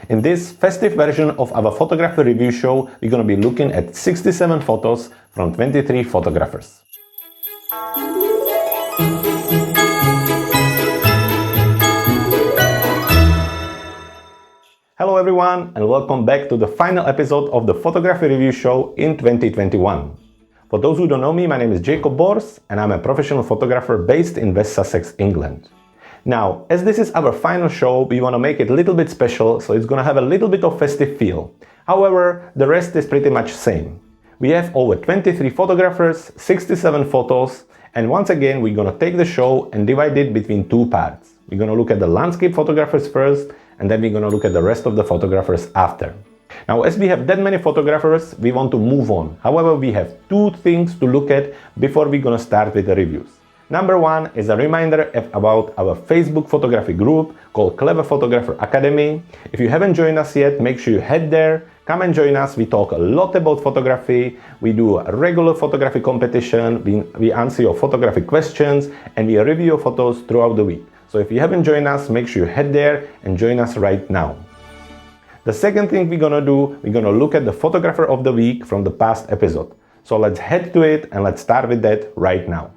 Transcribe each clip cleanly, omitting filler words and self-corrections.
In this festive version of our photography review show, we're going to be looking at 67 photos from 23 photographers. Hello everyone and welcome back to the final episode of the photography review show in 2021. For those who don't know me, my name is Jakub and I'm a professional photographer based in West Sussex, England. Now, as this is our final show, we want to make it a little bit special, so it's going to have a little bit of festive feel. However, the rest is pretty much same. We have over 23 photographers, 67 photos, and once again we're going to take the show and divide it between two parts. We're going to look at the landscape photographers first, and then we're going to look at the rest of the photographers after. Now, as we have that many photographers, we want to move on. However, we have two things to look at before we're going to start with the reviews. Number one is a reminder about our Facebook photography group called Clever Photographer Academy. If you haven't joined us yet, make sure you head there, come and join us. We talk a lot about photography, we do a regular photography competition, we answer your photography questions, and we review your photos throughout the week. So if you haven't joined us, make sure you head there and join us right now. The second thing we're gonna do, we're gonna look at the photographer of the week from the past episode. So let's head to it and let's start with that right now.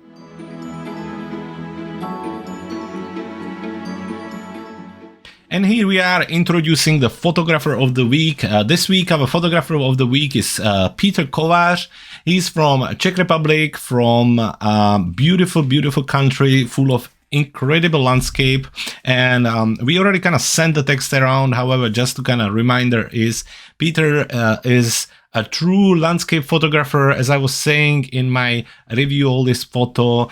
And here we are introducing the photographer of the week. This week our photographer of the week is Petr Kovar. He's from Czech Republic, from beautiful, beautiful country full of incredible landscape. And we already kind of sent the text around. However, just to kind of reminder is Petr is a true landscape photographer. As I was saying in my review all this photo,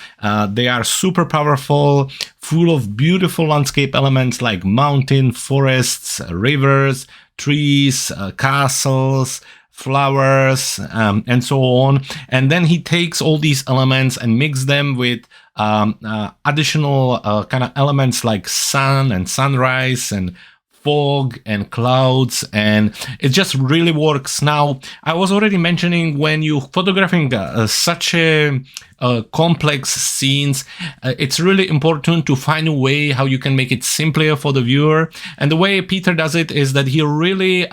they are super powerful, full of beautiful landscape elements like mountain, forests, rivers, trees, castles, flowers, and so on. And then he takes all these elements and mix them with additional kind of elements like sun and sunrise and fog and clouds, and it just really works. Now, I was already mentioning when you're photographing such a complex scenes, it's really important to find a way how you can make it simpler for the viewer. And the way Petr does it is that he really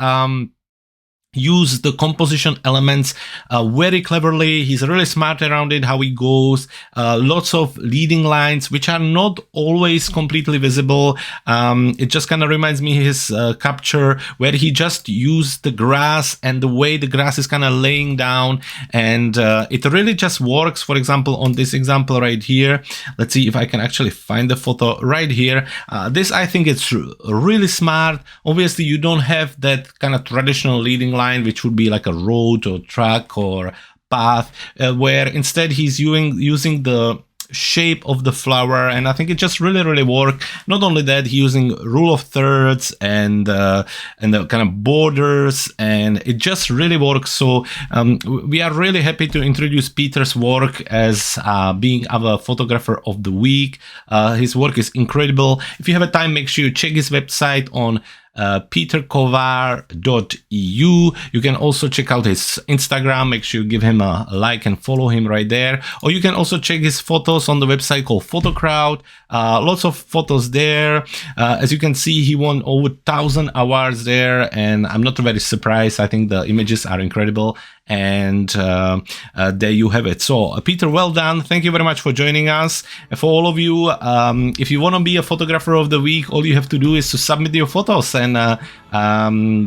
use the composition elements very cleverly. He's really smart around it, how he goes. Lots of leading lines, which are not always completely visible. It just kind of reminds me his capture where he just used the grass and the way the grass is kind of laying down. And it really just works. For example, on this example right here, let's see if I can actually find the photo right here. This, I think it's really smart. Obviously, you don't have that kind of traditional leading line, which would be like a road or track or path, where instead he's using the shape of the flower, and I think it just really worked. Not only that, he's using rule of thirds and the kind of borders, and it just really works. So we are really happy to introduce Petr's work as being our photographer of the week. His work is incredible. If you have a time, make sure you check his website on petrkovar.eu. You can also check out his Instagram. Make sure you give him a like and follow him right there. Or you can also check his photos on the website called PhotoCrowd. Lots of photos there. As you can see, he won over 1,000 awards there, and I'm not very surprised. I think the images are incredible. And there you have it. So Petr, well done. Thank you very much for joining us. And for all of you, if you want to be a photographer of the week, all you have to do is to submit your photos, and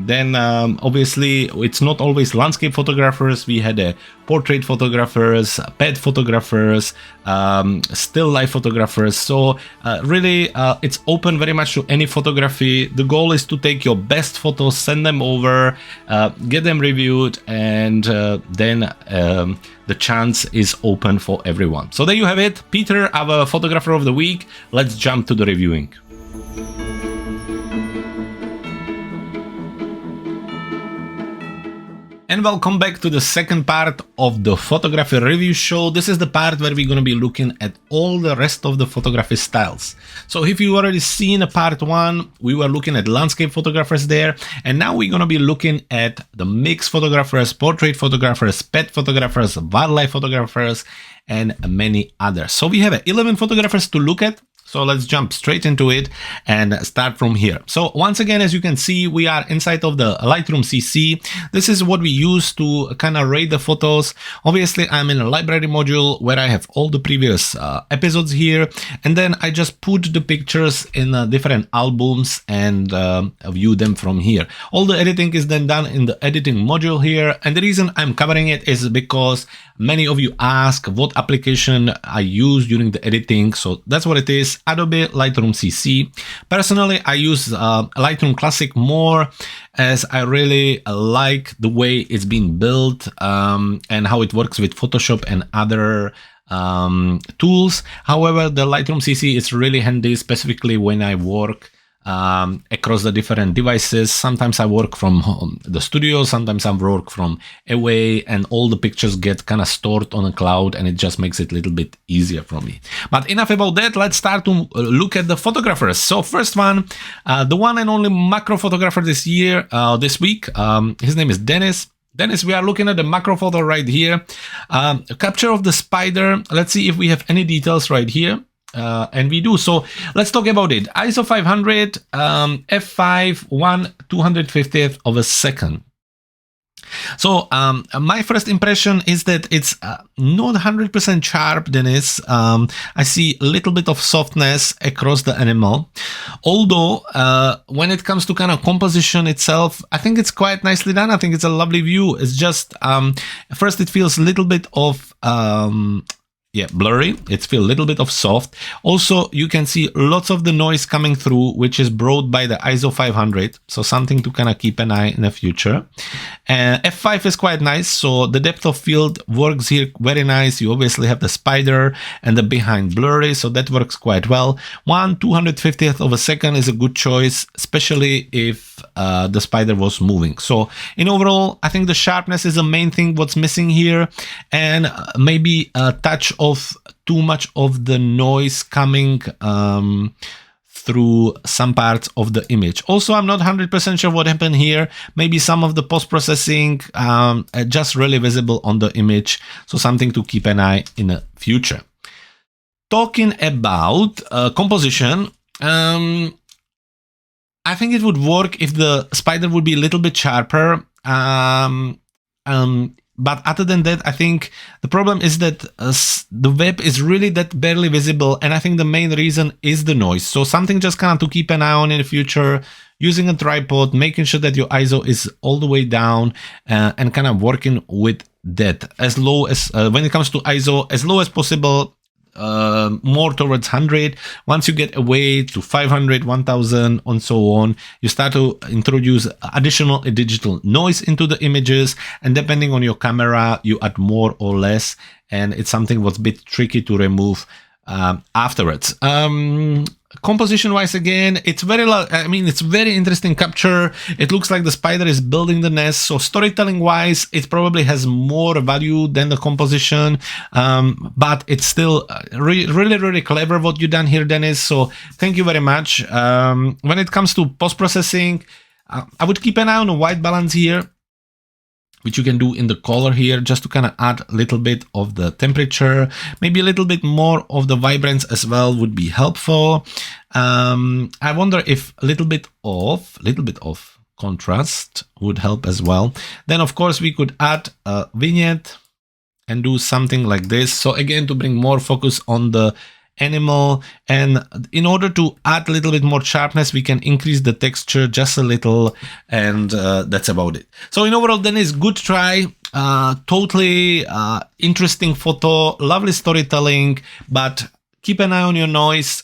then obviously it's not always landscape photographers. We had portrait photographers, pet photographers, still life photographers. So really it's open very much to any photography. The goal is to take your best photos, send them over, get them reviewed, and then the chance is open for everyone. So there you have it. Petr, our photographer of the week. Let's jump to the reviewing. And welcome back to the second part of the photography review show. This is the part where we're going to be looking at all the rest of the photography styles. So if you already seen a part one, we were looking at landscape photographers there. And now we're going to be looking at the mixed photographers, portrait photographers, pet photographers, wildlife photographers, and many others. So we have 11 photographers to look at. So let's jump straight into it and start from here. So once again, as you can see, we are inside of the Lightroom CC. This is what we use to kind of rate the photos. Obviously, I'm in a library module where I have all the previous episodes here. And then I just put the pictures in different albums and view them from here. All the editing is then done in the editing module here. And the reason I'm covering it is because many of you ask what application I use during the editing. So that's what it is. Adobe Lightroom CC. Personally, I use Lightroom Classic more as I really like the way it's been built and how it works with Photoshop and other tools. However, the Lightroom CC is really handy, specifically when I work across the different devices. Sometimes I work from home, the studio, sometimes I work from away, and all the pictures get kind of stored on a cloud, and it just makes it a little bit easier for me. But enough about that, let's start to look at the photographers. So first one, the one and only macro photographer this year, this week, his name is Dennis. Dennis, we are looking at the macro photo right here. A capture of the spider. Let's see if we have any details right here. And we do. So let's talk about it. ISO 500, f5, 1/250th of a second. So my first impression is that it's not 100% sharp, Dennis. I see a little bit of softness across the animal. Although when it comes to kind of composition itself, I think it's quite nicely done. I think it's a lovely view. It's just, first it feels a little bit of blurry. It feels a little bit of soft. Also, you can see lots of the noise coming through, which is brought by the ISO 500. So something to kind of keep an eye in the future. F5 is quite nice. So the depth of field works here very nice. You obviously have the spider and the behind blurry. So that works quite well. 1/250th of a second is a good choice, especially if the spider was moving. So in overall, I think the sharpness is the main thing what's missing here. And maybe a touch of too much of the noise coming through some parts of the image. Also, I'm not 100% sure what happened here. Maybe some of the post-processing just really visible on the image. So something to keep an eye in the future. Talking about composition, I think it would work if the spider would be a little bit sharper. But other than that, I think the problem is that the web is really that barely visible. And I think the main reason is the noise. So something just kind of to keep an eye on in the future, using a tripod, making sure that your ISO is all the way down and kind of working with that as low as, when it comes to ISO, as low as possible. More towards 100. Once you get away to 500, 1000 and so on, you start to introduce additional digital noise into the images, and depending on your camera you add more or less, and it's something what's a bit tricky to remove afterwards. Composition wise, again, it's it's very interesting capture. It looks like the spider is building the nest. So storytelling wise, it probably has more value than the composition, but it's still really clever what you done here, Dennis. So thank you very much. When it comes to post-processing, I would keep an eye on the white balance here, which you can do in the color here, just to kind of add a little bit of the temperature, maybe a little bit more of the vibrance as well would be helpful. I wonder if a little bit of contrast would help as well. Then of course we could add a vignette and do something like this. So again, to bring more focus on the animal, and in order to add a little bit more sharpness, we can increase the texture just a little, and that's about it. So in overall, Dennis, good try. Totally interesting photo, lovely storytelling, but keep an eye on your noise.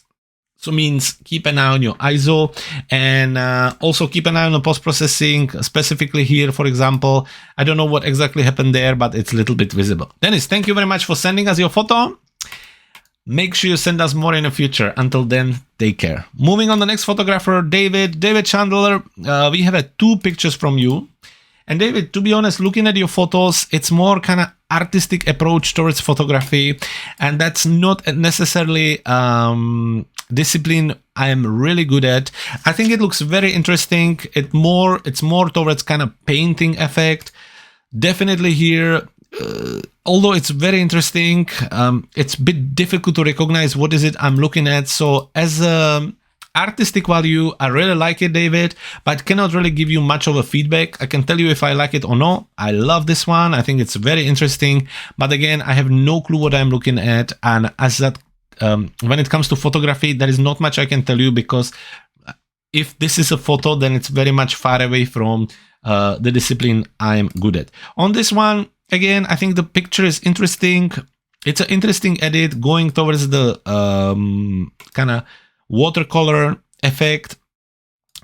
So means keep an eye on your ISO, and also keep an eye on the post-processing, specifically here, for example. I don't know what exactly happened there, but it's a little bit visible. Dennis, thank you very much for sending us your photo. Make sure you send us more in the future. Until then, take care. Moving on, the next photographer, David Chandler. We have 2 pictures from you. And David, to be honest, looking at your photos, it's more kind of artistic approach towards photography. And that's not necessarily discipline I am really good at. I think it looks very interesting. It's more towards kind of painting effect. Definitely here, although it's very interesting, it's a bit difficult to recognize what is it I'm looking at. So as a artistic value, I really like it, David, but cannot really give you much of a feedback. I can tell you if I like it or not. I love this one. I think it's very interesting, but again, I have no clue what I'm looking at. And as that, when it comes to photography, there is not much I can tell you, because if this is a photo, then it's very much far away from the discipline I'm good at. On this one, again, I think the picture is interesting. It's an interesting edit going towards the kind of watercolor effect.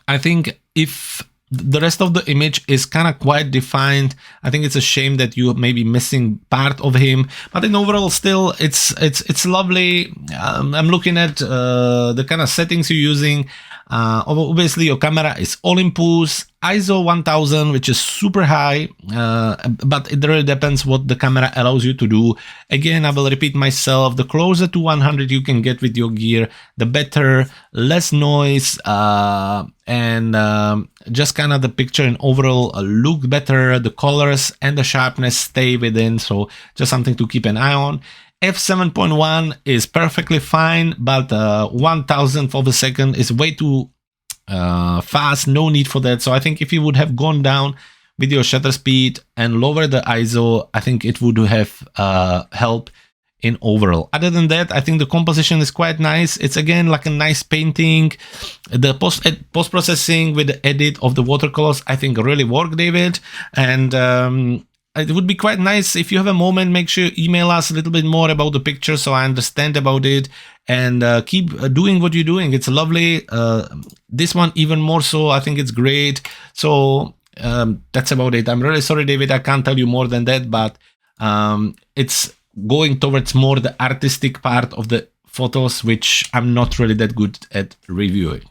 I think if the rest of the image is kind of quite defined, I think it's a shame that you may be missing part of him. But in overall, still, it's lovely. I'm looking at the kind of settings you're using. Obviously, your camera is Olympus, ISO 1000, which is super high, but it really depends what the camera allows you to do. Again, I will repeat myself, the closer to 100 you can get with your gear, the better, less noise, and just kind of the picture in overall look better, the colors and the sharpness stay within, so just something to keep an eye on. F7.1 is perfectly fine, but 1,000th of a second is way too fast, no need for that. So I think if you would have gone down with your shutter speed and lower the ISO, I think it would have helped in overall. Other than that, I think the composition is quite nice. It's again like a nice painting. The post-processing with the edit of the watercolors, I think really worked, David. And it would be quite nice if you have a moment, make sure you email us a little bit more about the picture so I understand about it, and keep doing what you're doing. It's lovely. This one even more so. I think it's great. So that's about it. I'm really sorry, David, I can't tell you more than that, but it's going towards more the artistic part of the photos, which I'm not really that good at reviewing.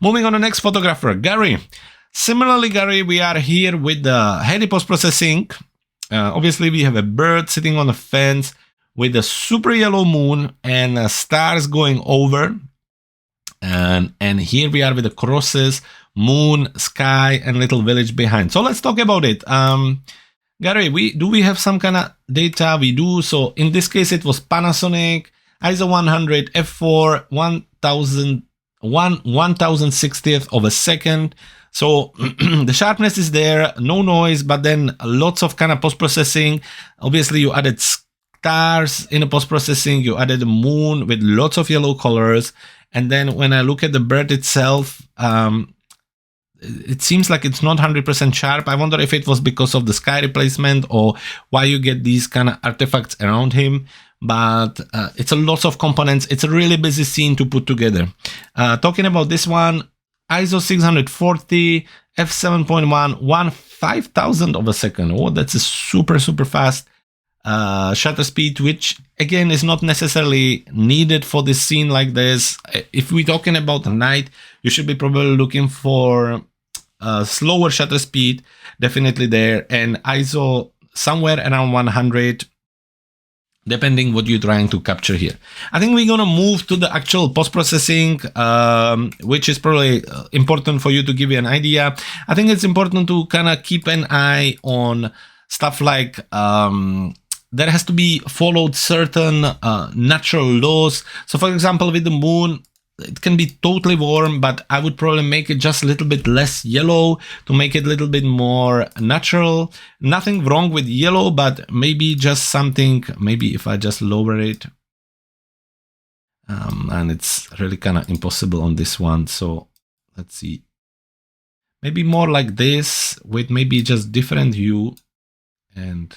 Moving on to the next photographer, Gary. Similarly, Gary, we are here with the heavy post-processing. Obviously, we have a bird sitting on a fence with a super yellow moon and stars going over. And here we are with the crosses, moon, sky, and little village behind. So let's talk about it. Gary, do we have some kind of data? We do. So in this case, it was Panasonic, ISO 100, f4, 1060th of a second. So the sharpness is there, no noise, but then lots of kind of post-processing. Obviously, you added stars in the post-processing, you added the moon with lots of yellow colors. And then when I look at the bird itself, it seems like it's not 100% sharp. I wonder if it was because of the sky replacement or why you get these kind of artifacts around him. But it's a lot of components. It's a really busy scene to put together. Talking about this one, ISO 640, f7.1, 1/5000th of a second. Oh, that's a super fast shutter speed, which again is not necessarily needed for this scene like this. If we're talking about the night, you should be probably looking for slower shutter speed, definitely there, and ISO somewhere around 100. Depending what you're trying to capture here. I think we're gonna move to the actual post-processing, which is probably important for you to give you an idea. I think it's important to kind of keep an eye on stuff like there has to be followed certain natural laws. So for example, with the moon, it can be totally warm, but I would probably make it just a little bit less yellow to make it a little bit more natural. Nothing wrong with yellow, but maybe just something, maybe if I just lower it. And it's really kind of impossible on this one. So let's see. Maybe more like this with maybe just different hue and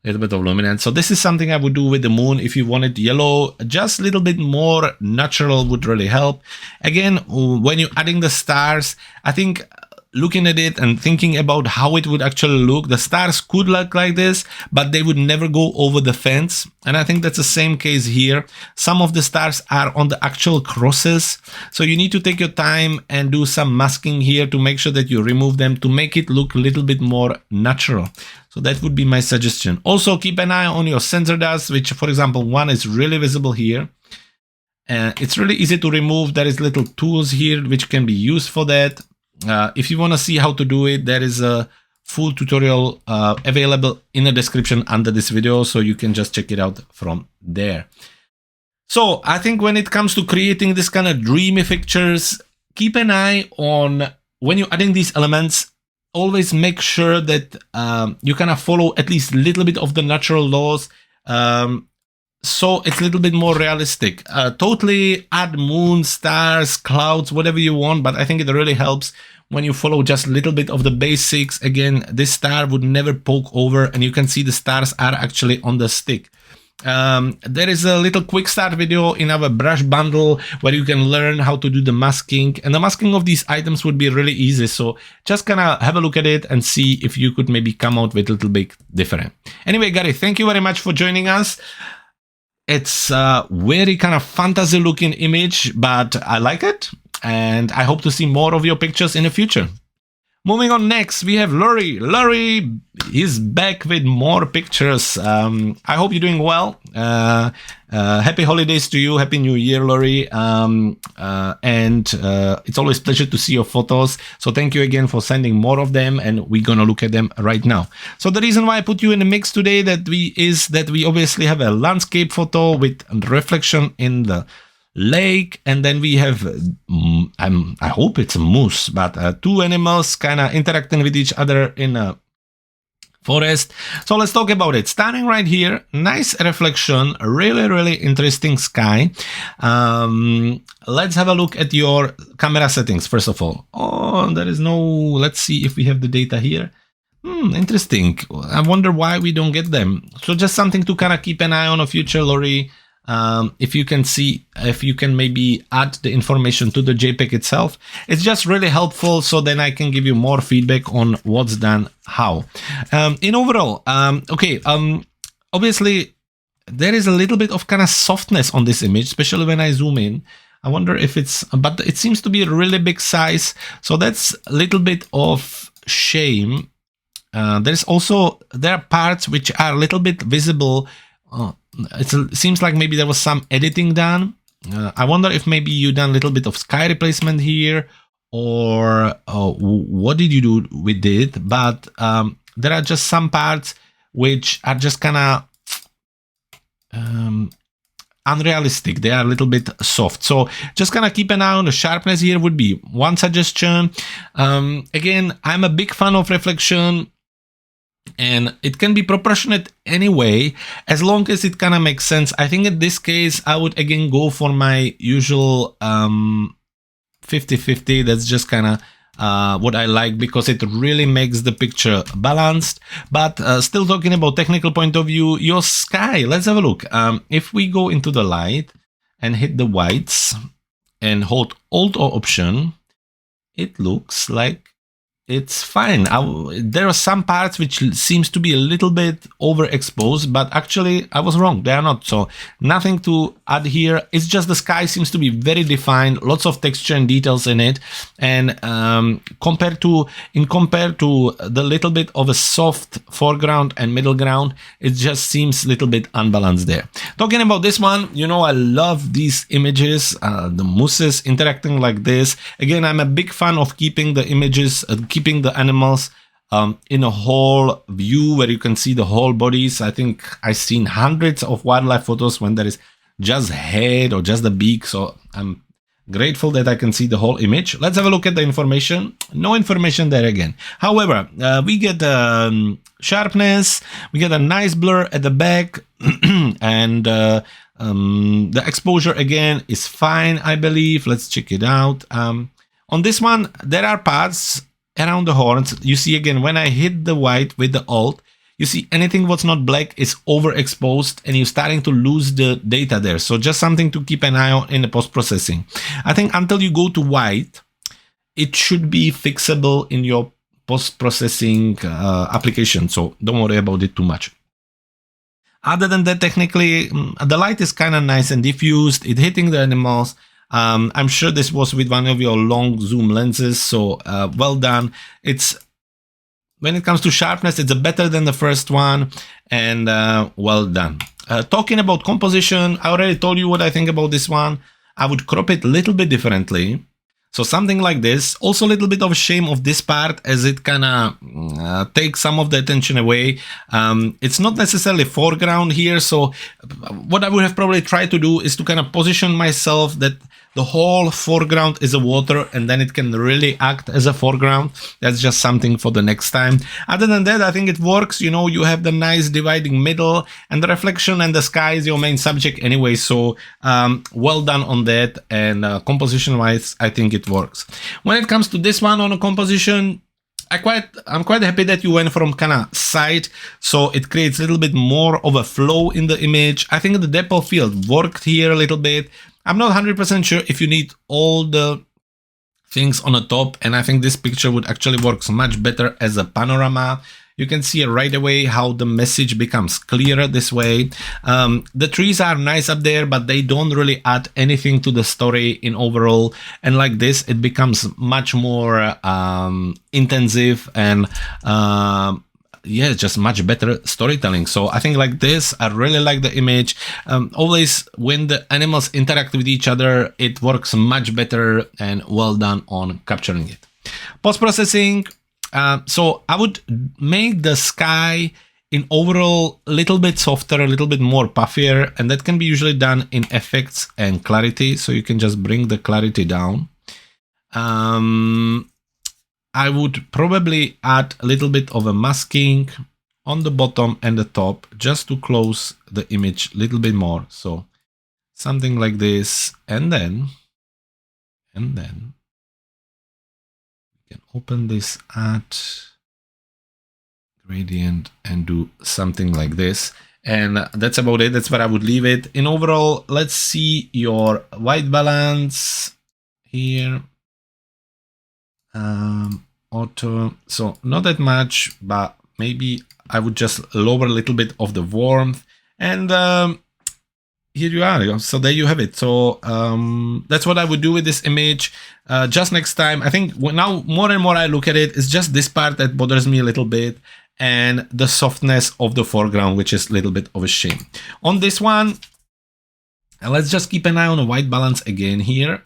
a little bit of luminance. So this is something I would do with the moon. If you wanted yellow, just a little bit more natural would really help. Again, when you're adding the stars, I think looking at it and thinking about how it would actually look, the stars could look like this, but they would never go over the fence. And I think that's the same case here. Some of the stars are on the actual crosses. So you need to take your time and do some masking here to make sure that you remove them to make it look a little bit more natural. So that would be my suggestion. Also keep an eye on your sensor dust, which for example, one is really visible here. It's really easy to remove. There is little tools here which can be used for that. If you want to see how to do it, there is a full tutorial available in the description under this video, so you can just check it out from there. So I think when it comes to creating this kind of dreamy pictures, keep an eye on when you're adding these elements. Always make sure that you kind of follow at least a little bit of the natural laws, so it's a little bit more realistic. Totally add moon, stars, clouds, whatever you want, but I think it really helps when you follow just a little bit of the basics. Again, this star would never poke over, and you can see the stars are actually on the stick. There is a little quick start video in our brush bundle where you can learn how to do the masking, and the masking of these items would be really easy, so just kind of have a look at it and see if you could maybe come out with a little bit different. Anyway, Gary, thank you very much for joining us. It's a very kind of fantasy looking image, but I like it, and I hope to see more of your pictures in the future. Moving on, next we have Laurie. Laurie is back with more pictures. I hope you're doing well. Happy holidays to you. Happy New Year, Laurie. It's always a pleasure to see your photos. So thank you again for sending more of them, and we're gonna look at them right now. So the reason why I put you in the mix today is that we obviously have a landscape photo with reflection in the lake, and then we have I hope it's a moose, but two animals kind of interacting with each other in a forest. So let's talk about it. Starting right here, nice reflection, really interesting sky. Let's have a look at your camera settings first of all. Oh, there is no, let's see if we have the data here. Interesting. I wonder why we don't get them. So just something to kind of keep an eye on in future, Laurie. If you can maybe add the information to the JPEG itself, it's just really helpful, so then I can give you more feedback on what's done how. In overall, obviously there is a little bit of kind of softness on this image, especially when I zoom in. I wonder if but it seems to be a really big size, so that's a little bit of shame. There are parts which are a little bit visible. It seems like maybe there was some editing done. I wonder if maybe you done a little bit of sky replacement here, or what did you do with it? But there are just some parts which are just kind of unrealistic. They are a little bit soft. So just kind of keep an eye on the sharpness here would be one suggestion. Again, I'm a big fan of reflection, and it can be proportionate anyway, as long as it kind of makes sense. I think in this case, I would again go for my usual 50-50. That's just kind of what I like, because it really makes the picture balanced. But still talking about technical point of view, your sky, let's have a look. If we go into the light and hit the whites and hold Alt or Option, it looks like it's fine. There are some parts which seems to be a little bit overexposed, but actually I was wrong. They are not. So nothing to add here. It's just the sky seems to be very defined, lots of texture and details in it. And compared to the little bit of a soft foreground and middle ground, it just seems a little bit unbalanced there. Talking about this one, you know, I love these images, the mooses interacting like this. Again, I'm a big fan of keeping the images, keeping the animals in a whole view where you can see the whole bodies. I think I've seen hundreds of wildlife photos when there is just head or just the beak. So I'm grateful that I can see the whole image. Let's have a look at the information. No information there again. However, we get sharpness, we get a nice blur at the back, and the exposure again is fine, I believe. Let's check it out. On this one, there are parts around the horns. You see again, when I hit the white with the Alt, you see anything what's not black is overexposed, and you're starting to lose the data there. So just something to keep an eye on in the post-processing. I think until you go to white, it should be fixable in your post-processing application. So don't worry about it too much. Other than that, technically, the light is kind of nice and diffused. It's hitting the animals. I'm sure this was with one of your long zoom lenses, so well done. It's, when it comes to sharpness, it's better than the first one, and well done. Talking about composition, I already told you what I think about this one. I would crop it a little bit differently. So something like this. Also a little bit of shame of this part, as it kind of take some of the attention away. It's not necessarily foreground here, so what I would have probably tried to do is to kind of position myself that the whole foreground is a water, and then it can really act as a foreground. That's just something for the next time. Other than that, I think it works. You know, you have the nice dividing middle, and the reflection and the sky is your main subject anyway, so well done on that, and composition wise I think it works. When it comes to this one on a composition, I'm quite happy that you went from kind of side, so it creates a little bit more of a flow in the image. I think the depth of field worked here a little bit. I'm not 100% sure if you need all the things on the top, and I think this picture would actually work much better as a panorama. You can see right away how the message becomes clearer this way. The trees are nice up there, but they don't really add anything to the story in overall. And like this, it becomes much more intensive and yeah, just much better storytelling. So I think like this, I really like the image. Always when the animals interact with each other, it works much better, and well done on capturing it. Post-processing. So I would make the sky in overall a little bit softer, a little bit more puffier, and that can be usually done in effects and clarity. So you can just bring the clarity down. I would probably add a little bit of a masking on the bottom and the top just to close the image a little bit more. So something like this, and then you can open this add gradient and do something like this. And that's about it. That's where I would leave it. In overall, let's see your white balance here. Auto, so not that much, but maybe I would just lower a little bit of the warmth, and here you are. So there you have it. So that's what I would do with this image. Just next time, I think now more and more I look at it, it's just this part that bothers me a little bit, and the softness of the foreground, which is a little bit of a shame. On this one, let's just keep an eye on the white balance again here.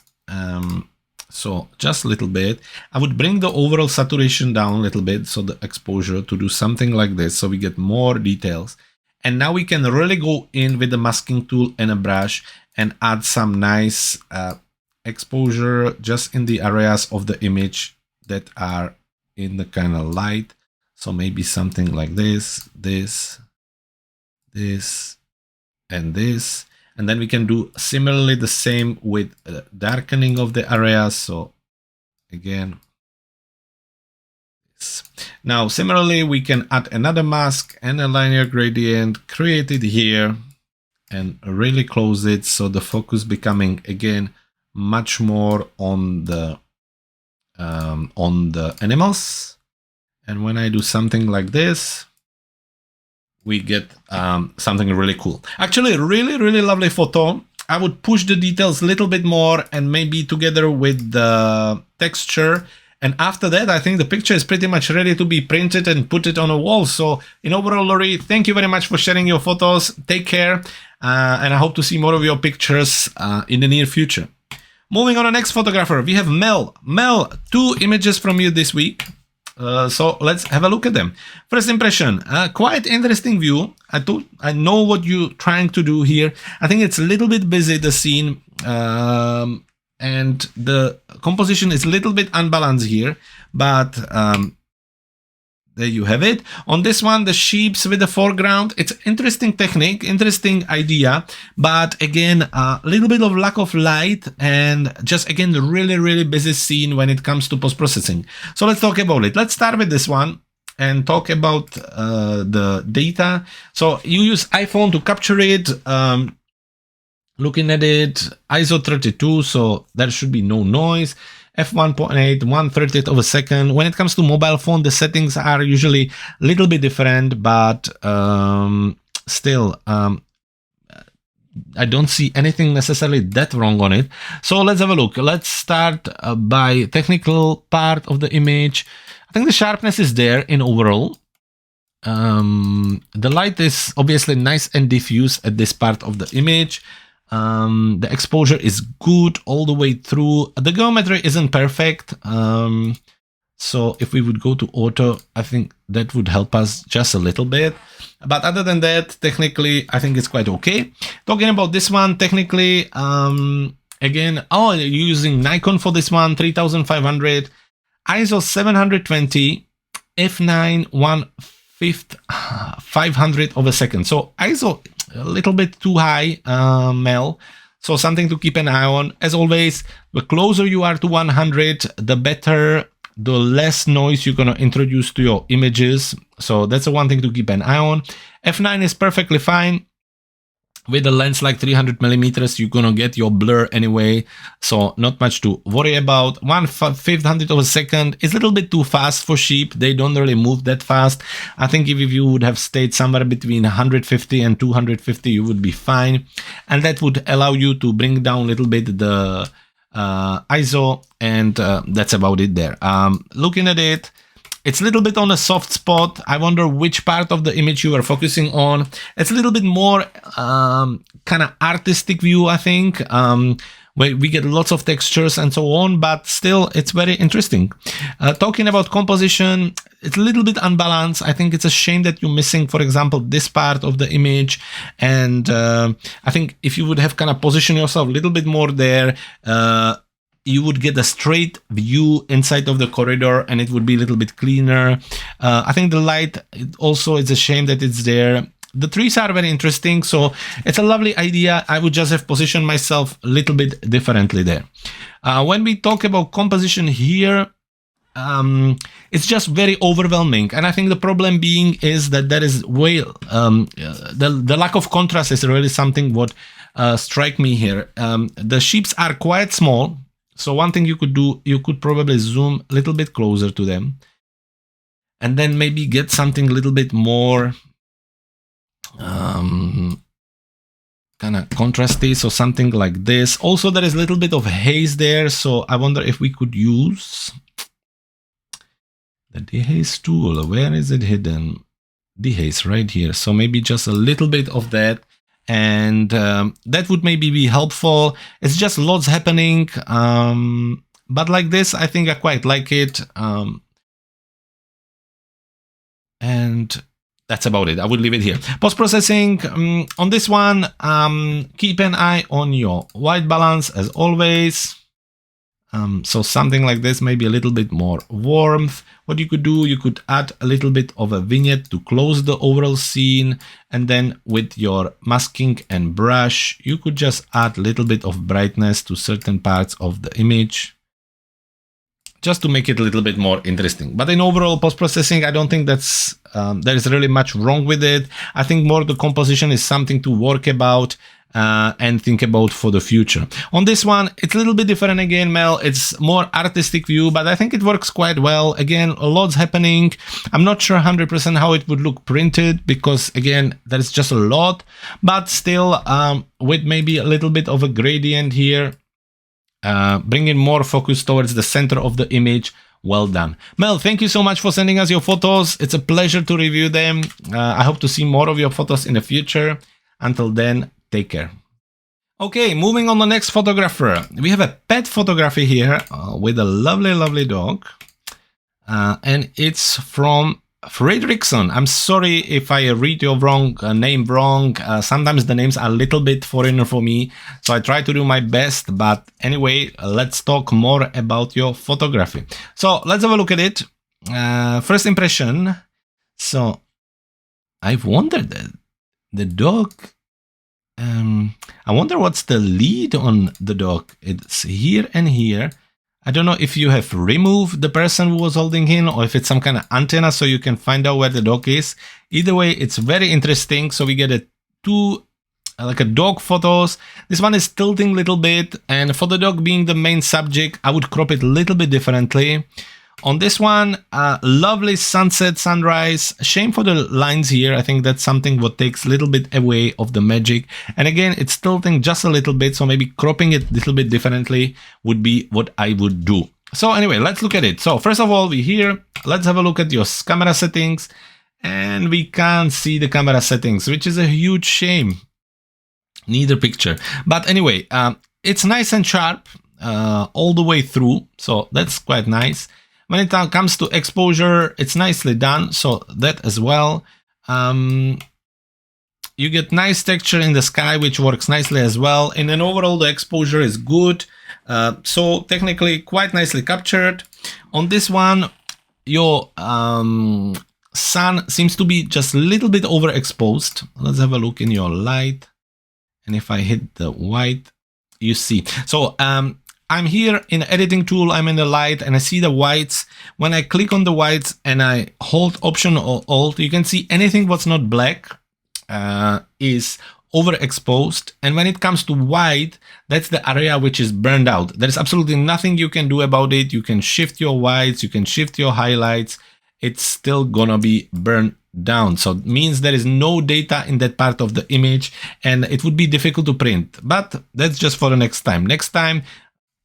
So just a little bit. I would bring the overall saturation down a little bit, so the exposure, to do something like this, so we get more details. And now we can really go in with the masking tool and a brush and add some nice exposure just in the areas of the image that are in the kind of light. So maybe something like this, this, and this. And then we can do similarly the same with darkening of the areas. So again, this. Now similarly, we can add another mask and a linear gradient, create it here, and really close it. So the focus becoming again much more on the animals. And when I do something like this, we get something really cool. Actually, really lovely photo. I would push the details a little bit more, and maybe together with the texture. And after that, I think the picture is pretty much ready to be printed and put it on a wall. So in overall, Laurie, thank you very much for sharing your photos. Take care. And I hope to see more of your pictures in the near future. Moving on to the next photographer, we have Mel. Mel, 2 images from you this week. So let's have a look at them. First impression, quite interesting view. I know what you're trying to do here. I think it's a little bit busy, the scene, and the composition is a little bit unbalanced here, but there you have it. On this one, the sheeps with the foreground, it's interesting technique, interesting idea, but again, a little bit of lack of light, and just again, the really busy scene when it comes to post-processing. So let's talk about it. Let's start with this one and talk about the data. So you use iPhone to capture it. Looking at it, ISO 32, so there should be no noise. f1.8, 1/30th of a second. When it comes to mobile phone, the settings are usually a little bit different, but still, I don't see anything necessarily that wrong on it. So let's have a look. Let's start by technical part of the image. I think the sharpness is there in overall. The light is obviously nice and diffuse at this part of the image. The exposure is good all the way through. The geometry isn't perfect. So if we would go to auto, I think that would help us just a little bit. But other than that, technically, I think it's quite okay. Talking about this one, technically, again, you're using Nikon for this one, 3500, ISO 720, f9 1/500 of a second. So ISO a little bit too high, Mel. So something to keep an eye on. As always, the closer you are to 100, the better, the less noise you're going to introduce to your images. So that's the one thing to keep an eye on. f9 is perfectly fine. With a lens like 300 millimeters, you're going to get your blur anyway. So not much to worry about. 1/500 of a second is a little bit too fast for sheep. They don't really move that fast. I think if you would have stayed somewhere between 150 and 250, you would be fine. And that would allow you to bring down a little bit the ISO, and that's about it there. Looking at it, it's a little bit on a soft spot. I wonder which part of the image you are focusing on. It's a little bit more kind of artistic view, I think, where we get lots of textures and so on, but still it's very interesting. Talking about composition, it's a little bit unbalanced. I think it's a shame that you're missing, for example, this part of the image. And I think if you would have kind of positioned yourself a little bit more there, you would get a straight view inside of the corridor and it would be a little bit cleaner. I think the light also, it's a shame that it's there. The trees are very interesting, so it's a lovely idea. I would just have positioned myself a little bit differently there. When we talk about composition here, it's just very overwhelming, and I think the problem being is that there is the lack of contrast is really something what strike me here. The sheeps are quite small. So one thing you could do, you could probably zoom a little bit closer to them and then maybe get something a little bit more kind of contrasty, so something like this. Also, there is a little bit of haze there, so I wonder if we could use the dehaze tool. Where is it hidden? Dehaze right here. So maybe just a little bit of that. And that would maybe be helpful. It's just lots happening. But like this, I think I quite like it. And that's about it. I would leave it here. Post-processing. On this one, keep an eye on your white balance as always. So something like this, maybe a little bit more warmth. What you could do, you could add a little bit of a vignette to close the overall scene. And then with your masking and brush, you could just add a little bit of brightness to certain parts of the image, just to make it a little bit more interesting. But in overall post-processing, I don't think that's there is really much wrong with it. I think more the composition is something to work about and think about for the future. On this one, it's a little bit different again, Mel. It's more artistic view, but I think it works quite well. Again, a lot's happening. I'm not sure 100% how it would look printed because, again, there's just a lot. But still, with maybe a little bit of a gradient here, bringing more focus towards the center of the image. Well done. Mel, thank you so much for sending us your photos. It's a pleasure to review them. I hope to see more of your photos in the future. Until then, take care. Okay, moving on the next photographer. We have a pet photography here with a lovely, lovely dog. And it's from Fridriksson. I'm sorry if I read your name wrong. Sometimes the names are a little bit foreigner for me, so I try to do my best. But anyway, let's talk more about your photography. So let's have a look at it. First impression. So I've wondered that the dog. I wonder what's the lead on the dog. It's here and here. I don't know if you have removed the person who was holding him or if it's some kind of antenna so you can find out where the dog is. Either way, it's very interesting. So we get a dog photos. This one is tilting a little bit, and for the dog being the main subject, I would crop it a little bit differently. On this one, lovely sunset, sunrise. Shame for the lines here. I think that's something what takes a little bit away of the magic. And again, it's tilting just a little bit, so maybe cropping it a little bit differently would be what I would do. So anyway, let's look at it. So first of all, we're here. Let's have a look at your camera settings. And we can't see the camera settings, which is a huge shame. Neither picture. But anyway, it's nice and sharp all the way through. So that's quite nice. When it comes to exposure, it's nicely done, so that as well. You get nice texture in the sky, which works nicely as well. And then overall, the exposure is good. So technically quite nicely captured. On this one, your sun seems to be just a little bit overexposed. Let's have a look in your light. And if I hit the white, you see. So I'm here in the editing tool, I'm in the light and I see the whites. When I click on the whites and I hold Option or Alt, you can see anything what's not black is overexposed. And when it comes to white, that's the area which is burned out. There's absolutely nothing you can do about it. You can shift your whites, you can shift your highlights. It's still gonna be burned down. So it means there is no data in that part of the image and it would be difficult to print. But that's just for the next time. Next time,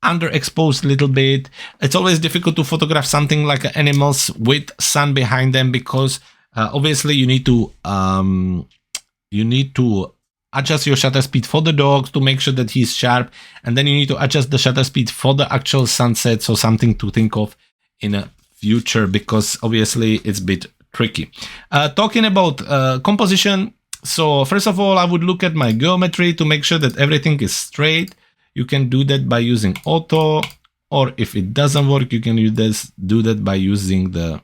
underexposed a little bit. It's always difficult to photograph something like animals with sun behind them because obviously you need to adjust your shutter speed for the dog to make sure that he's sharp, and then you need to adjust the shutter speed for the actual sunset. So something to think of in a future because obviously it's a bit tricky. Talking about composition, so first of all I would look at my geometry to make sure that everything is straight. You can do that by using auto, or if it doesn't work, you can do that by using the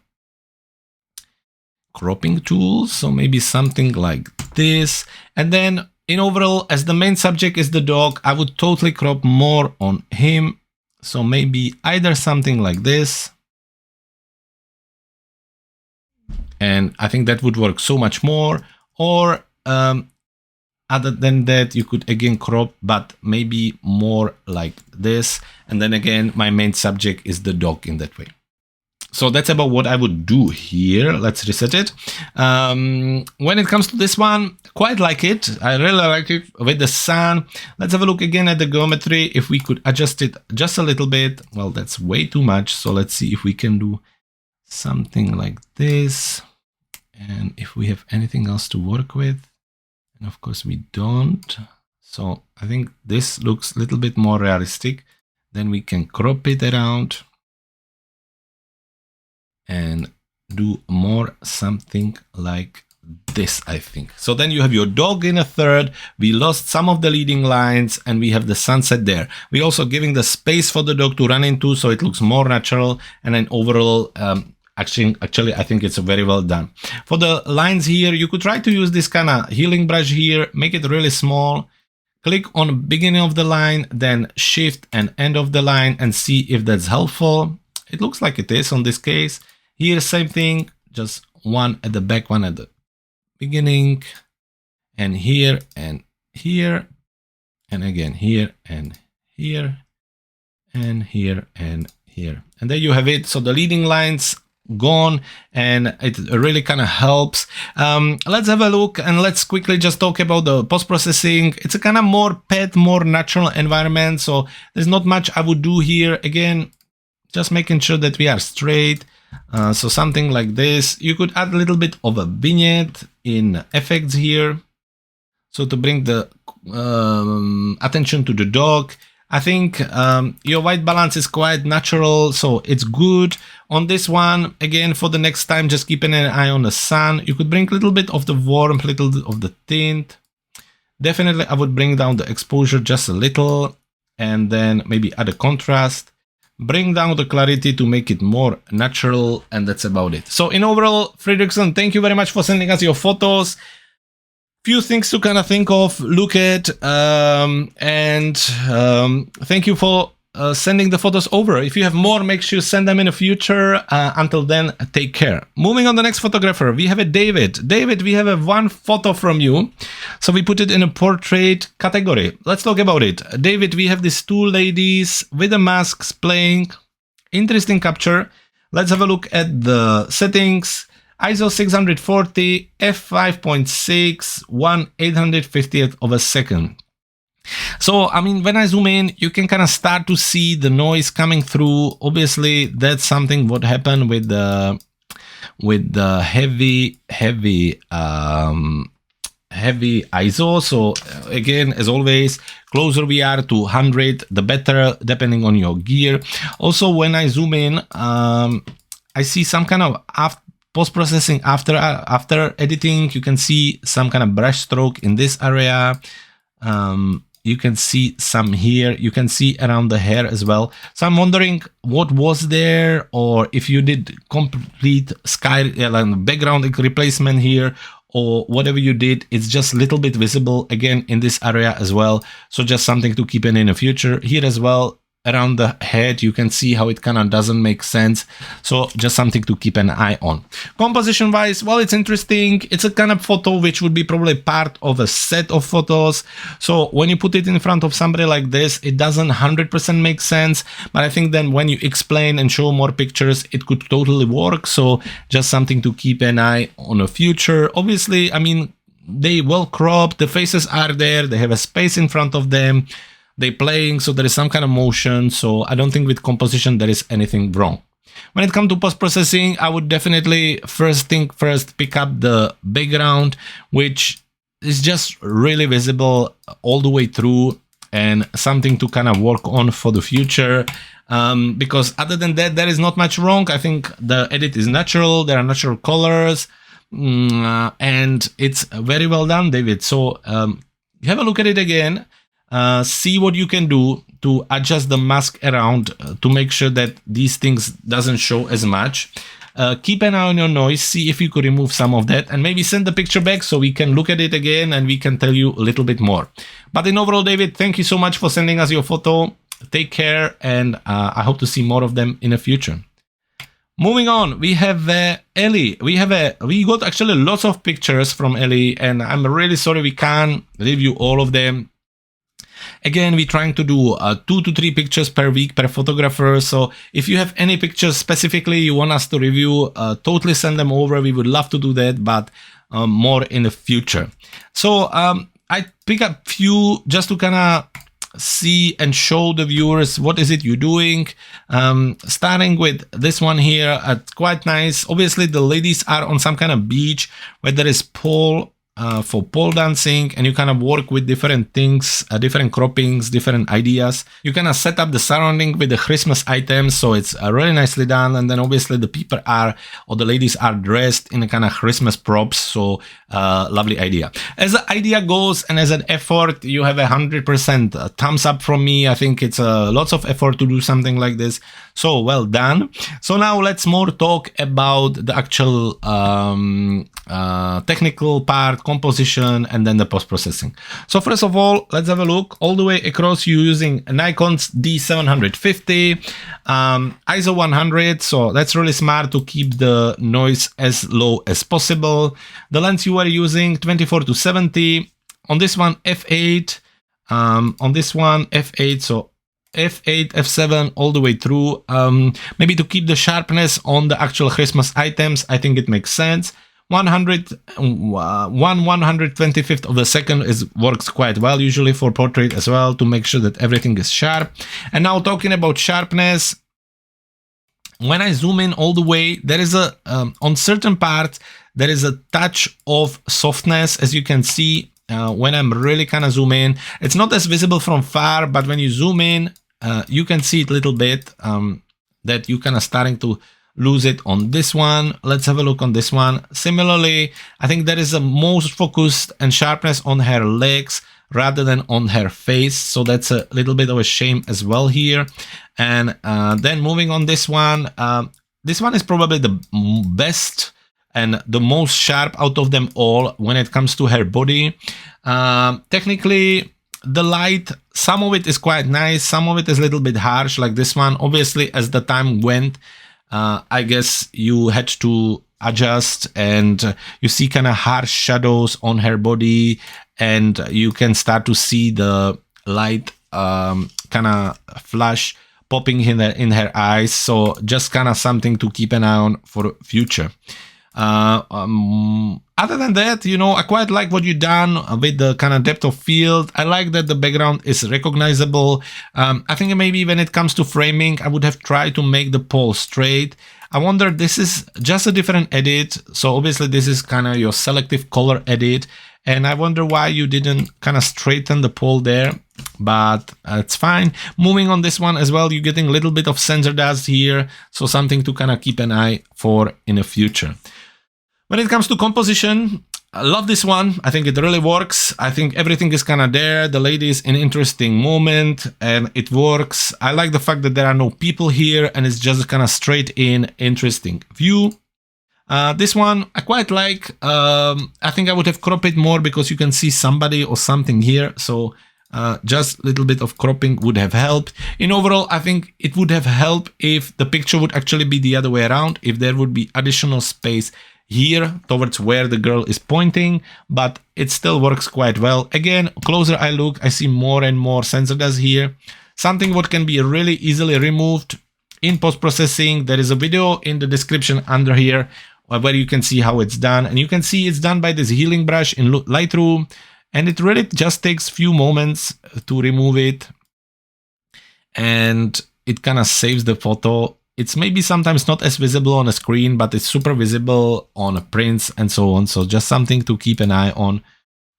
cropping tool. So maybe something like this. And then in overall, as the main subject is the dog, I would totally crop more on him. So maybe either something like this. And I think that would work so much more. Or other than that, you could again crop, but maybe more like this. And then again, my main subject is the dog in that way. So that's about what I would do here. Let's reset it. When it comes to this one, quite like it. I really like it with the sun. Let's have a look again at the geometry. If we could adjust it just a little bit. Well, that's way too much. So let's see if we can do something like this. And if we have anything else to work with. And of course we don't. So I think this looks a little bit more realistic. Then we can crop it around and do more something like this, I think. So then you have your dog in a third. We lost some of the leading lines and we have the sunset there. We're also giving the space for the dog to run into so it looks more natural. And then overall, actually, I think it's very well done. For the lines here, you could try to use this kind of healing brush here, make it really small. Click on beginning of the line, then shift and end of the line and see if that's helpful. It looks like it is on this case. Here, same thing, just one at the back, one at the beginning, and here, and again here, and here, and here, and here. And there you have it. So the leading lines gone and it really kind of helps. Let's have a look and let's quickly just talk about the post-processing. It's a kind of more pet, more natural environment. So there's not much I would do here. Again, just making sure that we are straight. So something like this. You could add a little bit of a vignette in effects here. So to bring the attention to the dog. I think your white balance is quite natural, so it's good. On this one, again, for the next time, just keeping an eye on the sun. You could bring a little bit of the warmth, a little bit of the tint. Definitely, I would bring down the exposure just a little, and then maybe add a contrast. Bring down the clarity to make it more natural, and that's about it. So in overall, Fridriksson, thank you very much for sending us your photos. Few things to kind of think of, look at, and thank you for sending the photos over. If you have more, make sure you send them in the future. Until then, take care. Moving on to the next photographer, we have a David. David, we have one photo from you. So we put it in a portrait category. Let's talk about it. David, we have these two ladies with the masks playing. Interesting capture. Let's have a look at the settings. ISO 640, f5.6, 1/850th of a second. So, I mean, when I zoom in, you can kind of start to see the noise coming through. Obviously, that's something what happened with the heavy heavy ISO. So again, as always, closer we are to 100, the better, depending on your gear. Also, when I zoom in, I see some kind of post-processing after editing. You can see some kind of brush stroke in this area. You can see some here. You can see around the hair as well. So I'm wondering what was there, or if you did complete background replacement here, or whatever you did, it's just a little bit visible again in this area as well. So just something to keep in the future. Here as well, around the head, you can see how it kind of doesn't make sense. So just something to keep an eye on. Composition wise, well, it's interesting. It's a kind of photo which would be probably part of a set of photos. So when you put it in front of somebody like this, it doesn't 100% make sense. But I think then when you explain and show more pictures, it could totally work. So just something to keep an eye on the future. Obviously, I mean, they well cropped, the faces are there, they have a space in front of them. They're playing, so there is some kind of motion. So I don't think with composition there is anything wrong. When it comes to post-processing, I would definitely first pick up the background, which is just really visible all the way through, and something to kind of work on for the future. Because other than that, there is not much wrong. I think the edit is natural. There are natural colors, and it's very well done, David. So have a look at it again. See what you can do to adjust the mask around to make sure that these things doesn't show as much. Keep an eye on your noise, see if you could remove some of that, and maybe send the picture back so we can look at it again and we can tell you a little bit more. But in overall, David, thank you so much for sending us your photo. Take care, and I hope to see more of them in the future. Moving on, we have Eli. We got actually lots of pictures from Eli, and I'm really sorry we can't review all of them. Again, we're trying to do 2 to 3 pictures per week per photographer. So if you have any pictures specifically you want us to review, totally send them over. We would love to do that, but more in the future. So I pick up few just to kind of see and show the viewers what is it you're doing. Starting with this one here, quite nice. Obviously the ladies are on some kind of beach where there is pole for pole dancing, and you kind of work with different things, different croppings, different ideas. You kind of set up the surrounding with the Christmas items, so it's really nicely done. And then obviously the people are, or the ladies are dressed in a kind of Christmas props, so lovely idea. As the idea goes and as an effort, you have 100% thumbs up from me. I think it's lots of effort to do something like this, so well done. So now let's more talk about the actual technical part, composition, and then the post-processing. So first of all, let's have a look all the way across. You using Nikon's D750, ISO 100, so that's really smart to keep the noise as low as possible. The lens you are using 24-70, on this one f8, on this one f8, so f8, f7 all the way through, maybe to keep the sharpness on the actual Christmas items. I think it makes sense. 1/125th of a second works quite well usually for portrait as well, to make sure that everything is sharp. And now talking about sharpness, when I zoom in all the way, there is a on certain parts there is a touch of softness, as you can see. When I'm really kind of zoom in, it's not as visible from far, but when you zoom in, you can see it a little bit, that you kind of starting to lose it on this one. Let's have a look on this one. Similarly, I think there is a most focused and sharpness on her legs rather than on her face, so that's a little bit of a shame as well here. And then moving on this one is probably the best and the most sharp out of them all when it comes to her body. Technically, the light, some of it is quite nice, some of it is a little bit harsh, like this one. Obviously, as the time went, I guess you had to adjust, and you see kind of harsh shadows on her body, and you can start to see the light kind of flash popping in her eyes. So just kind of something to keep an eye on for future. Other than that, you know, I quite like what you've done with the kind of depth of field. I like that the background is recognizable. I think maybe when it comes to framing, I would have tried to make the pole straight. I wonder, this is just a different edit. So obviously this is kind of your selective color edit. And I wonder why you didn't kind of straighten the pole there, but it's fine. Moving on this one as well, you're getting a little bit of sensor dust here. So something to kind of keep an eye for in the future. When it comes to composition, I love this one. I think it really works. I think everything is kind of there. The lady is in an interesting moment and it works. I like the fact that there are no people here and it's just kind of straight in interesting view. This one I quite like. I think I would have cropped it more because you can see somebody or something here. So just a little bit of cropping would have helped. In overall, I think it would have helped if the picture would actually be the other way around, if there would be additional space here towards where the girl is pointing, but it still works quite well. Again, closer I look, I see more and more sensor dust here. Something what can be really easily removed in post-processing. There is a video in the description under here where you can see how it's done, and you can see it's done by this healing brush in Lightroom, and it really just takes few moments to remove it, and it kind of saves the photo. It's maybe sometimes not as visible on a screen, but it's super visible on prints and so on. So just something to keep an eye on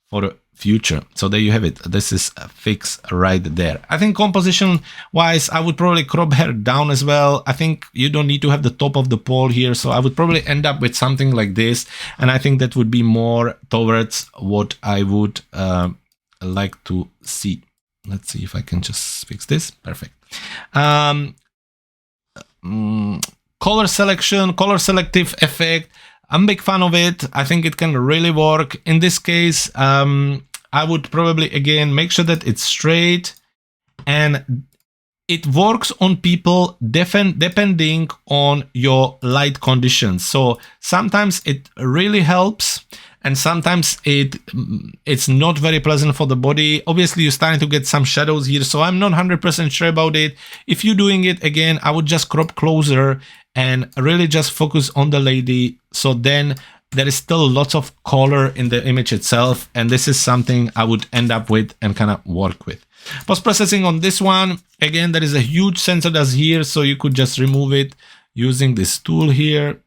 for the future. So there you have it. This is a fix right there. I think composition wise, I would probably crop her down as well. I think you don't need to have the top of the pole here. So I would probably end up with something like this. And I think that would be more towards what I would like to see. Let's see if I can just fix this. Perfect. Color selection, color selective effect. I'm a big fan of it. I think it can really work. In this case, I would probably, again, make sure that it's straight and it works on people depending on your light conditions. So sometimes it really helps and sometimes it's not very pleasant for the body. Obviously, you're starting to get some shadows here, so I'm not 100% sure about it. If you're doing it, again, I would just crop closer and really just focus on the lady. So then there is still lots of color in the image itself, and this is something I would end up with and kind of work with. Post-processing on this one, again, there is a huge sensor dust here, so you could just remove it using this tool here.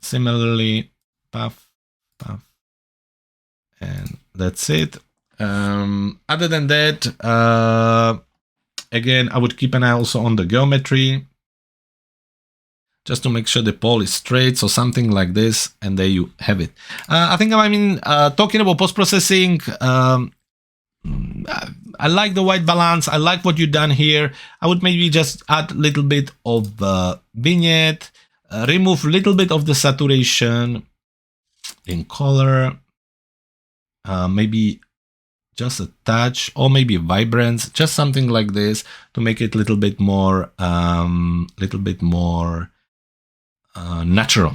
Similarly, puff, puff, and that's it. Other than that, again, I would keep an eye also on the geometry, just to make sure the pole is straight, so something like this, and there you have it. I think, talking about post-processing, I like the white balance. I like what you've done here. I would maybe just add a little bit of vignette, remove a little bit of the saturation in color, maybe just a touch, or maybe vibrance, just something like this to make it a little bit more natural.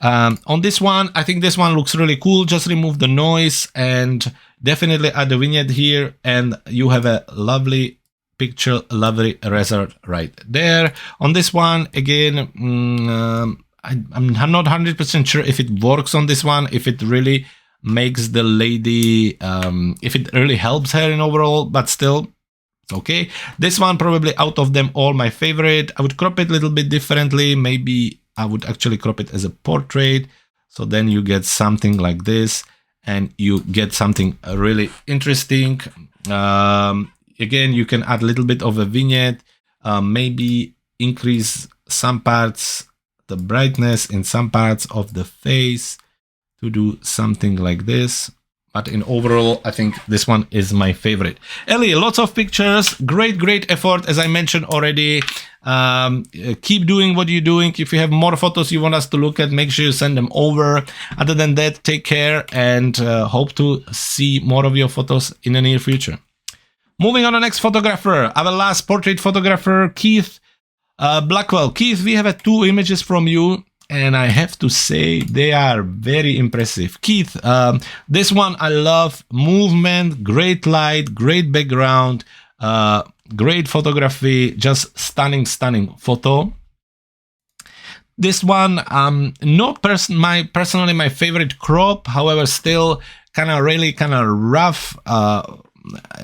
On this one, I think this one looks really cool. Just remove the noise and definitely add the vignette here, and you have a lovely picture, lovely result right there. On this one, again, I'm not 100% sure if it works on this one, if it really makes the lady, if it really helps her in overall, but still, it's okay. This one probably out of them all my favorite. I would crop it a little bit differently. Maybe I would actually crop it as a portrait. So then you get something like this and you get something really interesting. Again, you can add a little bit of a vignette, maybe increase some parts, the brightness in some parts of the face to do something like this. But in overall, I think this one is my favorite. Eli, lots of pictures, great effort, as I mentioned already. Keep doing what you're doing. If you have more photos you want us to look at, make sure you send them over. Other than that, take care and hope to see more of your photos in the near future. Moving on to the next photographer, our last portrait photographer, Keith Blackwell. Keith, we have 2 images from you, and I have to say they are very impressive. Keith, this one I love. Movement, great light, great background, great photography, just stunning photo. This one, not personally my favorite crop, however, still really kind of rough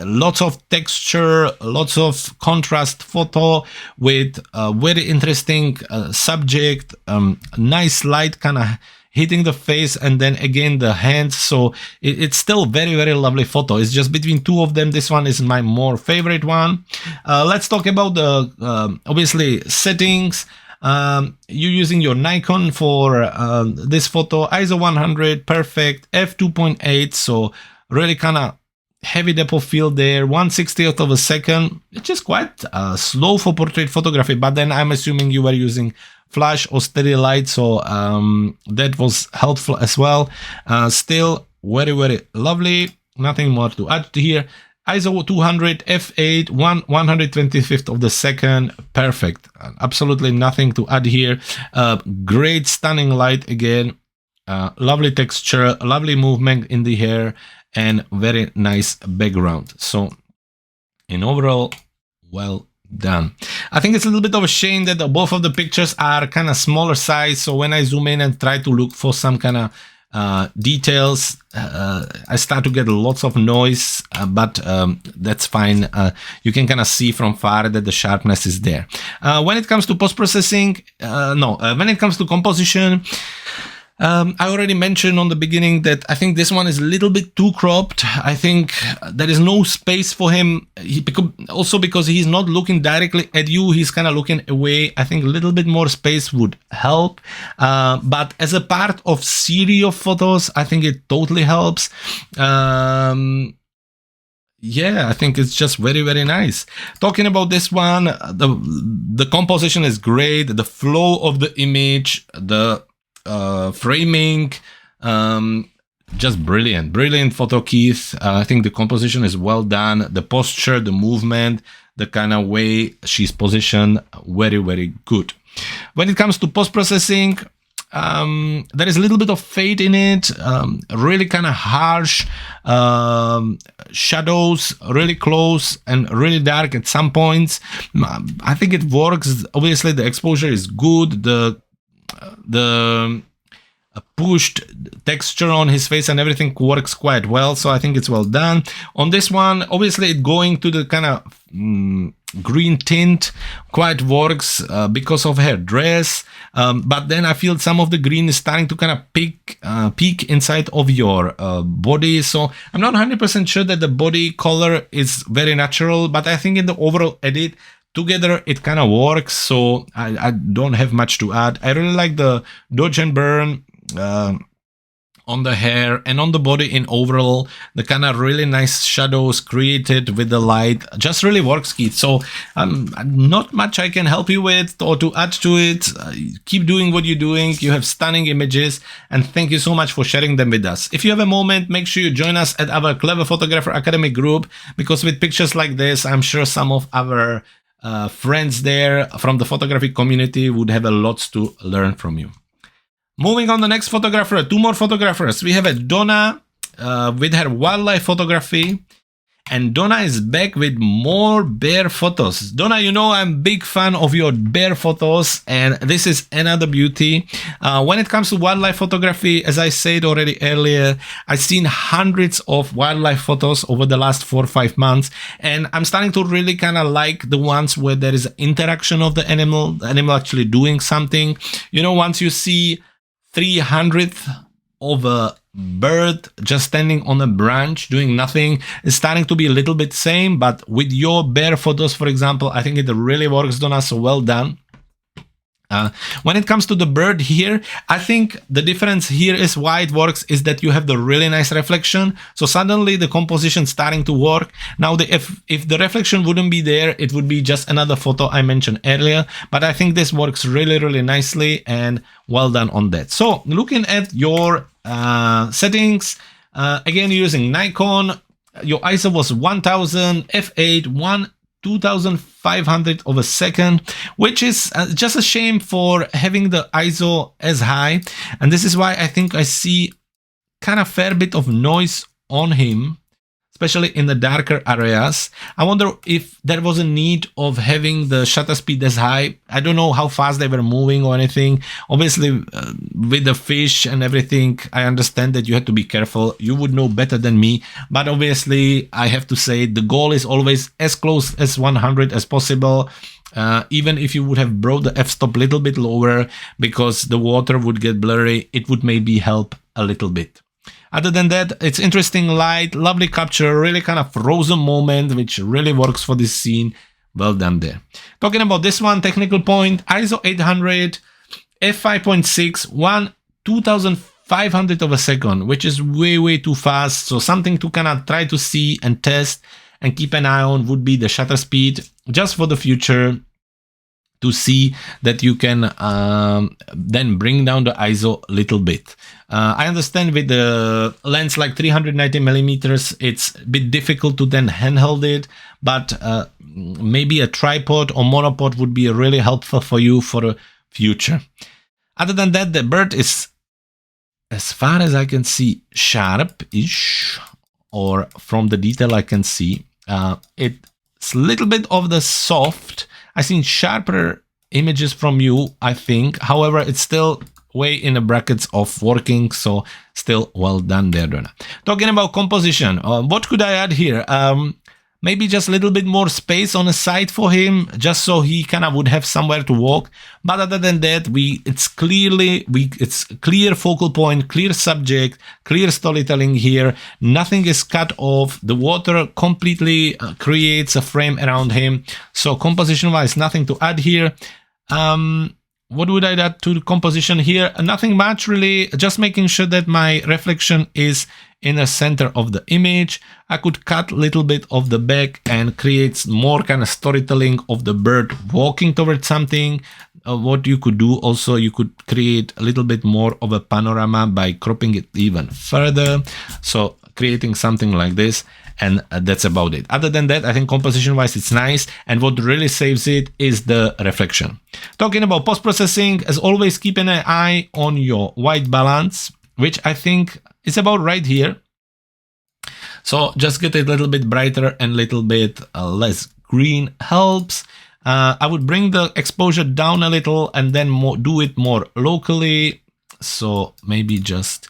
lots of texture, lots of contrast photo with a very interesting subject, nice light kind of hitting the face, and then again the hands. So it's still very lovely photo. It's just between two of them, this one is my more favorite one. Let's talk about the obviously settings. You're using your Nikon for this photo, ISO 100, perfect, f2.8, so really kind of heavy depth of field there, 1/60th of a second, which is quite slow for portrait photography, but then I'm assuming you were using flash or steady light, so that was helpful as well. Still very lovely, nothing more to add here. ISO 200, f8, 1/125th of the second, perfect, absolutely nothing to add here. Great stunning light again, lovely texture, lovely movement in the hair, and very nice background. So in overall, well done. I think it's a little bit of a shame that both of the pictures are kind of smaller size, so when I zoom in and try to look for some kind of details, I start to get lots of noise, but that's fine. You can kind of see from far that the sharpness is there. When it comes to post-processing, when it comes to composition, I already mentioned on the beginning that I think this one is a little bit too cropped. I think there is no space for him, also because he's not looking directly at you, he's kind of looking away. I think a little bit more space would help, but as a part of series of photos, I think it totally helps. Yeah, I think it's just very nice. Talking about this one, the composition is great, the flow of the image, the framing, just brilliant photo, Keith. I think the composition is well done, the posture, the movement, the kind of way she's positioned, very good. When it comes to post-processing, there is a little bit of fade in it, really kind of harsh shadows, really close and really dark at some points. I think it works. Obviously the exposure is good, the pushed texture on his face and everything works quite well, so I think it's well done. On this one, obviously it going to the kind of green tint quite works because of her dress, but then I feel some of the green is starting to kind of peek inside of your body, so I'm not 100% sure that the body color is very natural, but I think in the overall edit together it kind of works, so I don't have much to add. I really like the dodge and burn on the hair and on the body in overall, the kind of really nice shadows created with the light just really works, Keith. So not much I can help you with or to add to it. Keep doing what you're doing. You have stunning images, and thank you so much for sharing them with us. If you have a moment, make sure you join us at our Clever Photographer Academy group, because with pictures like this, I'm sure some of our friends there from the photography community would have a lot to learn from you. Moving on, the next photographer, two more photographers. We have a Donna with her wildlife photography, and Donna is back with more bear photos. Donna, you know I'm a big fan of your bear photos, and this is another beauty. When it comes to wildlife photography, as I said already earlier, I've seen hundreds of wildlife photos over the last 4 or 5 months, and I'm starting to really kind of like the ones where there is interaction of the animal actually doing something. You know, once you see 300th of a bird just standing on a branch doing nothing, is starting to be a little bit same, but with your bear photos, for example, I think it really works, Donna, so well done. When it comes to the bird here, I think the difference here is why it works is that you have the really nice reflection, so suddenly the composition starting to work. Now if the reflection wouldn't be there, it would be just another photo I mentioned earlier, but I think this works really nicely, and well done on that. So looking at your settings, again using Nikon, your ISO was 1000, f8, 2500 of a second, which is just a shame for having the ISO as high, and this is why I think I see kind of fair bit of noise on him. especially in the darker areas. I wonder if there was a need of having the shutter speed as high. I don't know how fast they were moving or anything. Obviously, with the fish and everything, I understand that you have to be careful. You would know better than me. But obviously, I have to say the goal is always as close as 100 as possible. Even if you would have brought the f-stop a little bit lower because the water would get blurry, it would maybe help a little bit. Other than that, it's interesting light, lovely capture, really kind of frozen moment, which really works for this scene. Well done there. Talking about this one, technical point, ISO 800, f5.6, 2500 of a second, which is way too fast. So something to kind of try to see and test and keep an eye on would be the shutter speed, just for the future, to see that you can then bring down the ISO a little bit. I understand with the lens like 390 millimeters, it's a bit difficult to then handheld it, but maybe a tripod or monopod would be really helpful for you for the future. Other than that, the bird is, as far as I can see, sharp-ish, or from the detail I can see. It's a little bit of the soft. I've seen sharper images from you, I think. However, it's still way in the brackets of working, so still well done there, Donna. Talking about composition, what could I add here? Maybe just a little bit more space on the side for him, just so he kind of would have somewhere to walk. But other than that, it's clear focal point, clear subject, clear storytelling here. Nothing is cut off. The water completely creates a frame around him. So composition-wise, nothing to add here. What would I add to the composition here? Nothing much really, just making sure that my reflection is in the center of the image. I could cut a little bit of the back and create more kind of storytelling of the bird walking towards something. What you could do also, you could create a little bit more of a panorama by cropping it even further. So creating something like this, and that's about it. Other than that, I think composition wise it's nice, and what really saves it is the reflection. Talking about post-processing, as always, keep an eye on your white balance, which I think is about right here. So just get it a little bit brighter and a little bit less green helps. I would bring the exposure down a little and then do it more locally. So maybe just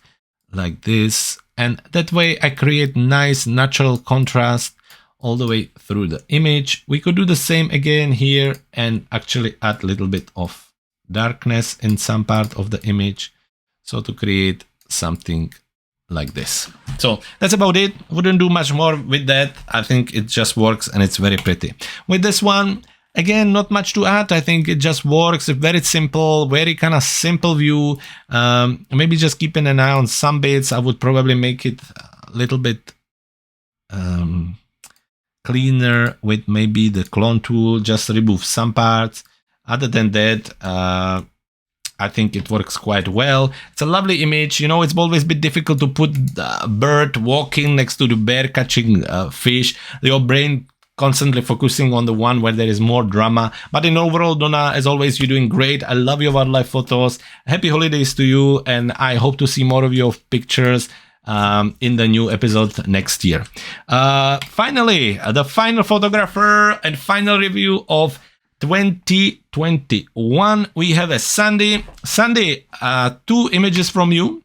like this. And that way I create nice natural contrast all the way through the image. We could do the same again here and actually add a little bit of darkness in some part of the image. So to create something like this. So that's about it. Wouldn't do much more with that. I think it just works and it's very pretty. With this one, again, not much to add. I think it just works. It's very simple, very kind of simple view. Maybe just keeping an eye on some bits. I would probably make it a little bit cleaner with maybe the clone tool, just remove some parts. Other than that, I think it works quite well. It's a lovely image. You know, it's always a bit difficult to put a bird walking next to the bear catching fish. Your brain constantly focusing on the one where there is more drama. But in overall, Donna, as always, you're doing great. I love your wildlife photos. Happy holidays to you, and I hope to see more of your pictures in the new episode next year. Finally, the final photographer and final review of 2021. We have a Sunday. Two images from you,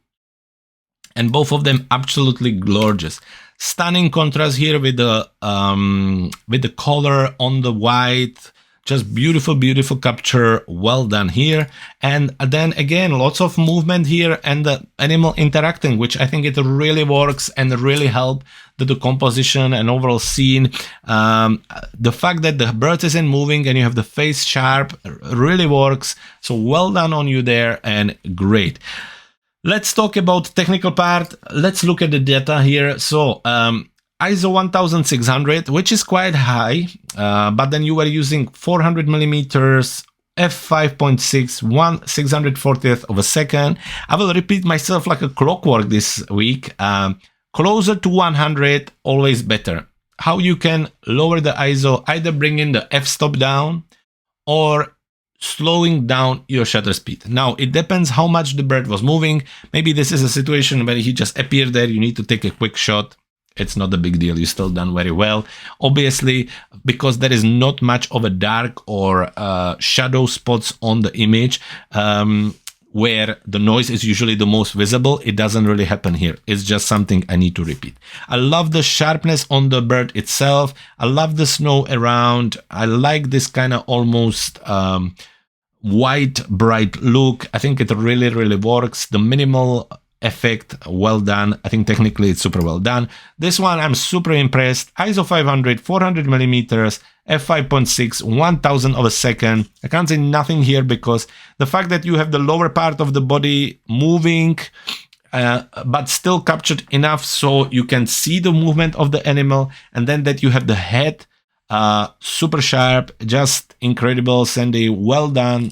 and both of them absolutely gorgeous. Stunning contrast here with the color on the white. Just beautiful capture. Well done here. And then again, lots of movement here and the animal interacting, which I think it really works and really help the composition and overall scene. The fact that the bird isn't moving and you have the face sharp really works. So well done on you there, and great. Let's talk about technical part. Let's look at the data here. So ISO 1600, which is quite high, but then you were using 400 millimeters, f5.6, 1/640th of a second. I will repeat myself like a clockwork this week. Closer to 100, always better. How you can lower the ISO, either bringing the f-stop down or slowing down your shutter speed. Now, it depends how much the bird was moving. Maybe this is a situation where he just appeared there. You need to take a quick shot. it's not a big deal. You're still done very well. Obviously, because there is not much of a dark or shadow spots on the image, where the noise is usually the most visible, it doesn't really happen here. It's just something I need to repeat. I love the sharpness on the bird itself. I love the snow around. I like this kind of almost white, bright look. I think it really, really works. The minimal effect, well done. I think technically it's super well done. This one, I'm super impressed. ISO 500, 400 millimeters, f5.6, 1000 of a second. I can't say nothing here because the fact that you have the lower part of the body moving, but still captured enough so you can see the movement of the animal, and then that you have the head super sharp, just incredible. Sandy, well done.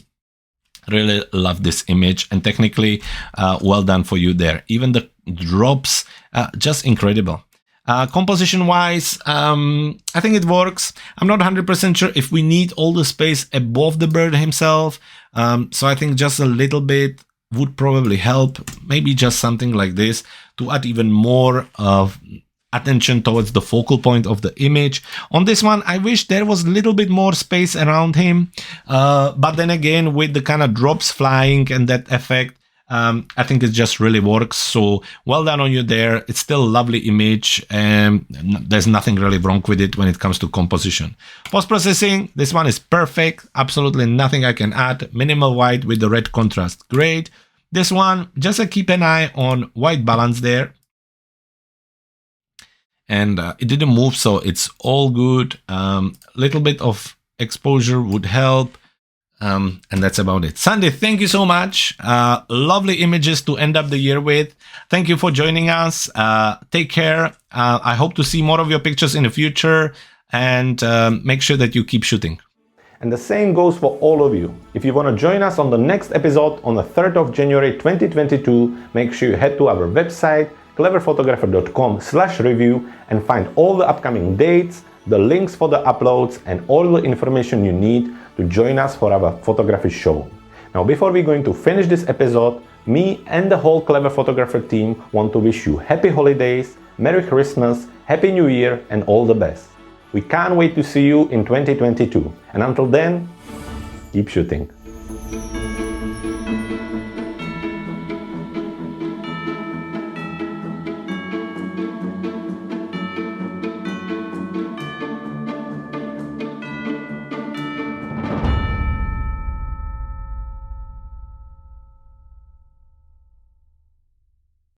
Really love this image, and technically well done for you there. Even the drops, just incredible. Composition wise, I think it works. I'm not 100% sure if we need all the space above the bird himself, so I think just a little bit would probably help. Maybe just something like this to add even more of attention towards the focal point of the image. On this one, I wish there was a little bit more space around him, but then again, with the kind of drops flying and that effect, I think it just really works. So well done on you there. It's still a lovely image, and there's nothing really wrong with it when it comes to composition. Post-processing, this one is perfect. Absolutely nothing I can add. Minimal white with the red contrast, great. This one, just keep an eye on white balance there. And it didn't move, so it's all good. Little bit of exposure would help. And that's about it. Sandy, thank you so much. Lovely images to end up the year with. Thank you for joining us. Take care. I hope to see more of your pictures in the future, and make sure that you keep shooting. And the same goes for all of you. If you want to join us on the next episode on the 3rd of January 2022, make sure you head to our website, cleverphotographer.com/review, and find all the upcoming dates, the links for the uploads, and all the information you need to join us for our photography show. Now, before we're going to finish this episode, me and the whole Clever Photographer team want to wish you happy holidays, Merry Christmas, Happy New Year, and all the best. We can't wait to see you in 2022. And until then, keep shooting.